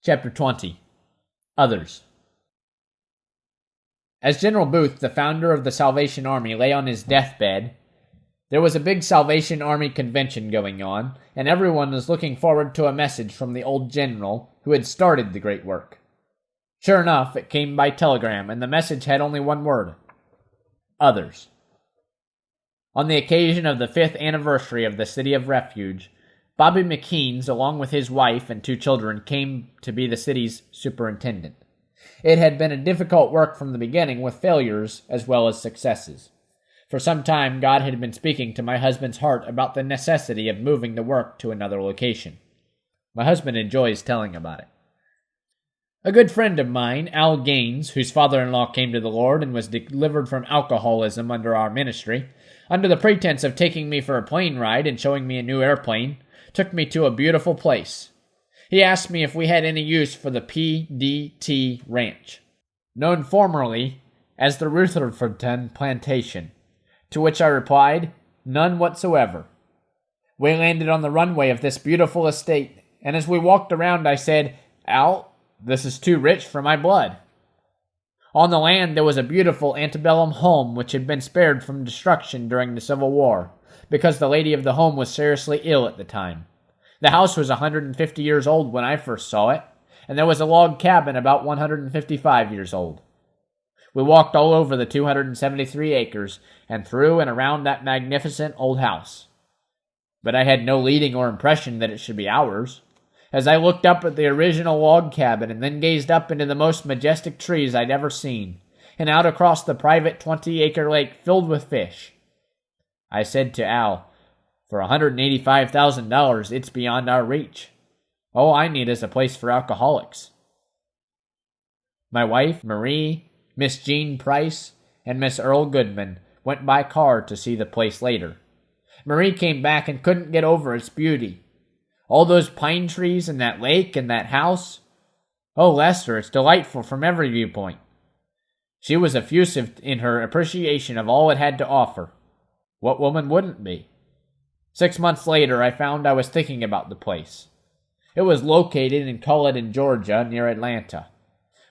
Chapter 20. Others. As General Booth, the founder of the Salvation Army, lay on his deathbed, there was a big Salvation Army convention going on, and everyone was looking forward to a message from the old general who had started the great work. Sure enough, it came by telegram, and the message had only one word: others. On the occasion of the 5th anniversary of the City of Refuge, Bobby McKeans, along with his wife and 2 children, came to be the city's superintendent. It had been a difficult work from the beginning, with failures as well as successes. For some time, God had been speaking to my husband's heart about the necessity of moving the work to another location. My husband enjoys telling about it. A good friend of mine, Al Gaines, whose father-in-law came to the Lord and was delivered from alcoholism under our ministry, under the pretense of taking me for a plane ride and showing me a new airplane, took me to a beautiful place. He asked me if we had any use for the PDT Ranch, known formerly as the Rutherfordton Plantation, to which I replied, none whatsoever. We landed on the runway of this beautiful estate, and as we walked around I said, Al, this is too rich for my blood. On the land there was a beautiful antebellum home which had been spared from destruction during the Civil War, because the lady of the home was seriously ill at the time. The house was 150 years old when I first saw it, and there was a log cabin about 155 years old. We walked all over the 273 acres and through and around that magnificent old house. But I had no leading or impression that it should be ours. As I looked up at the original log cabin and then gazed up into the most majestic trees I'd ever seen, and out across the private 20-acre lake filled with fish, I said to Al, for $185,000, it's beyond our reach. All I need is a place for alcoholics. My wife, Marie, Miss Jean Price, and Miss Earl Goodman went by car to see the place later. Marie came back and couldn't get over its beauty. All those pine trees and that lake and that house. Oh, Lester, it's delightful from every viewpoint. She was effusive in her appreciation of all it had to offer. What woman wouldn't be? 6 months later, I found I was thinking about the place. It was located in Culloden, Georgia, near Atlanta,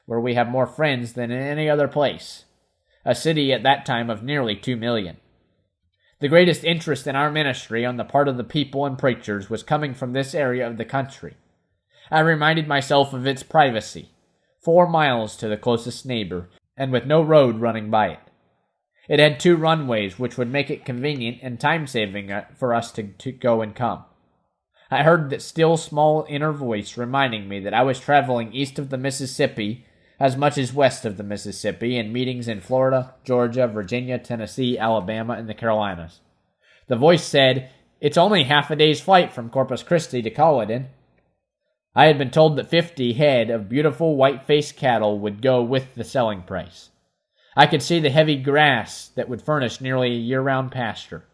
where we have more friends than in any other place, a city at that time of nearly 2 million. The greatest interest in our ministry on the part of the people and preachers was coming from this area of the country. I reminded myself of its privacy, 4 miles to the closest neighbor, and with no road running by it. It had 2 runways, which would make it convenient and time-saving for us to go and come. I heard that still small inner voice reminding me that I was traveling east of the Mississippi as much as west of the Mississippi in meetings in Florida, Georgia, Virginia, Tennessee, Alabama, and the Carolinas. The voice said, it's only half a day's flight from Corpus Christi to Culloden. I had been told that 50 head of beautiful white-faced cattle would go with the selling price. I could see the heavy grass that would furnish nearly a year-round pasture.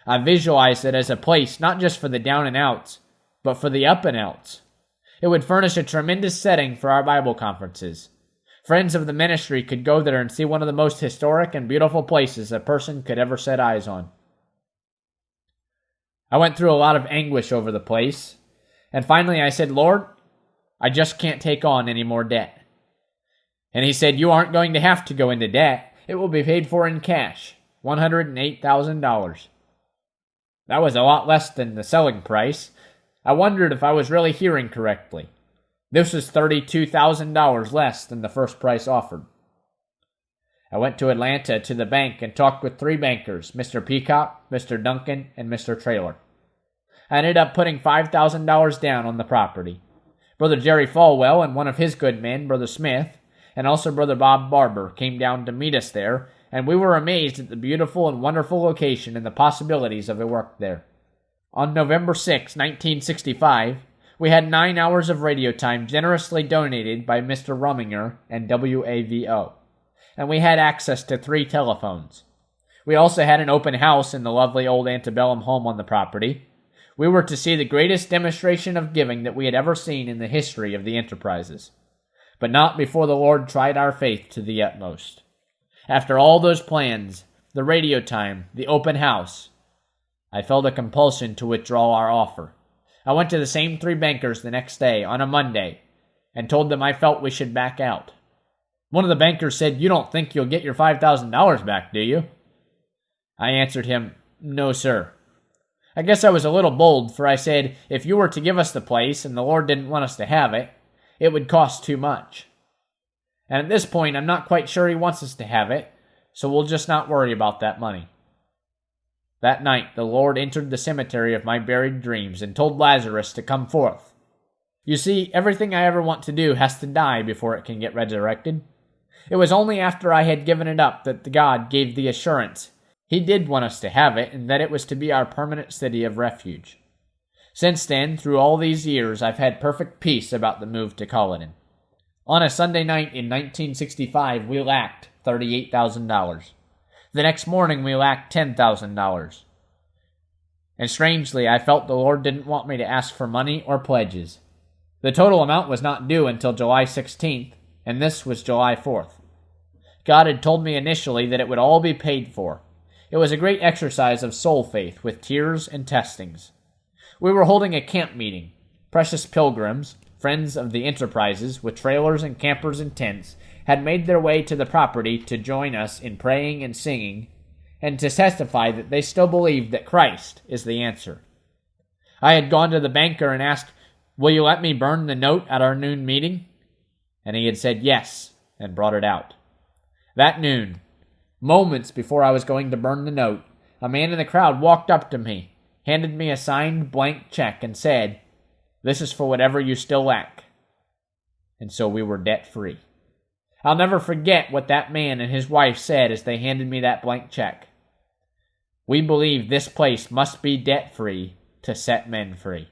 I visualized it as a place not just for the down-and-outs, but for the up-and-outs. It would furnish a tremendous setting for our Bible conferences. Friends of the ministry could go there and see one of the most historic and beautiful places a person could ever set eyes on. I went through a lot of anguish over the place, and finally I said, Lord, I just can't take on any more debt. And he said, you aren't going to have to go into debt. It will be paid for in cash, $108,000. That was a lot less than the selling price. I wondered if I was really hearing correctly. This was $32,000 less than the first price offered. I went to Atlanta to the bank and talked with 3 bankers, Mr. Peacock, Mr. Duncan, and Mr. Traylor. I ended up putting $5,000 down on the property. Brother Jerry Falwell and one of his good men, Brother Smith, and also Brother Bob Barber came down to meet us there, and we were amazed at the beautiful and wonderful location and the possibilities of a work there. On November 6, 1965, we had 9 hours of radio time generously donated by Mr. Rumminger and WAVO, and we had access to 3 telephones. We also had an open house in the lovely old antebellum home on the property. We were to see the greatest demonstration of giving that we had ever seen in the history of the enterprises. But not before the Lord tried our faith to the utmost. After all those plans, the radio time, the open house, I felt a compulsion to withdraw our offer. I went to the same 3 bankers the next day, on a Monday, and told them I felt we should back out. One of the bankers said, "You don't think you'll get your $5,000 back, do you?" I answered him, "No, sir." I guess I was a little bold, for I said, if you were to give us the place and the Lord didn't want us to have it, it would cost too much. And at this point, I'm not quite sure he wants us to have it, so we'll just not worry about that money. That night, the Lord entered the cemetery of my buried dreams and told Lazarus to come forth. You see, everything I ever want to do has to die before it can get resurrected. It was only after I had given it up that God gave the assurance He did want us to have it, and that it was to be our permanent city of refuge. Since then, through all these years, I've had perfect peace about the move to Culloden. On a Sunday night in 1965, we lacked $38,000. The next morning, we lacked $10,000. And strangely, I felt the Lord didn't want me to ask for money or pledges. The total amount was not due until July 16th, and this was July 4th. God had told me initially that it would all be paid for. It was a great exercise of soul faith with tears and testings. We were holding a camp meeting. Precious pilgrims, friends of the enterprises, with trailers and campers and tents, had made their way to the property to join us in praying and singing, and to testify that they still believed that Christ is the answer. I had gone to the banker and asked, "Will you let me burn the note at our noon meeting?" And he had said yes, and brought it out. That noon, moments before I was going to burn the note, a man in the crowd walked up to me, handed me a signed blank check, and said, "This is for whatever you still lack." And so we were debt-free. I'll never forget what that man and his wife said as they handed me that blank check. "We believe this place must be debt-free to set men free."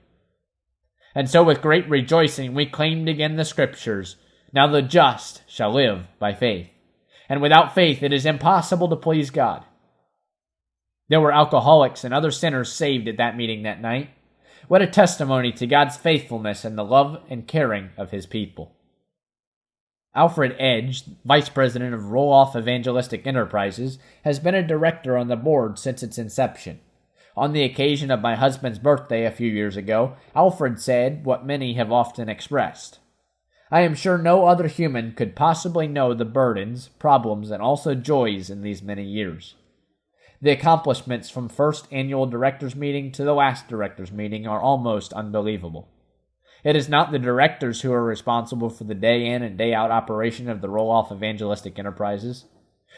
And so with great rejoicing we claimed again the Scriptures, "Now the just shall live by faith. And without faith it is impossible to please God." There were alcoholics and other sinners saved at that meeting that night. What a testimony to God's faithfulness and the love and caring of His people. Alfred Edge, Vice President of Roloff Evangelistic Enterprises, has been a director on the board since its inception. On the occasion of my husband's birthday a few years ago, Alfred said what many have often expressed. "I am sure no other human could possibly know the burdens, problems, and also joys in these many years. The accomplishments from first annual directors meeting to the last directors meeting are almost unbelievable. It is not the directors who are responsible for the day in and day out operation of the Roloff Evangelistic Enterprises.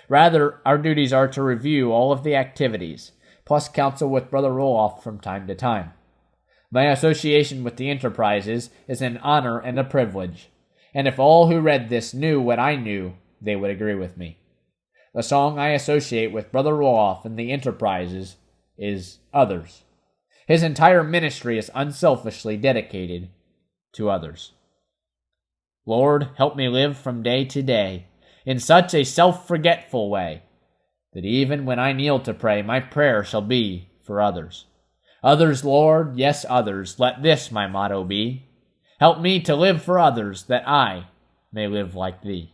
Rather, our duties are to review all of the activities, plus counsel with Brother Roloff from time to time. My association with the enterprises is an honor and a privilege, and if all who read this knew what I knew, they would agree with me. The song I associate with Brother Roloff and the enterprises is Others. His entire ministry is unselfishly dedicated to others. Lord, help me live from day to day in such a self-forgetful way that even when I kneel to pray, my prayer shall be for others. Others, Lord, yes, others, let this my motto be. Help me to live for others that I may live like Thee.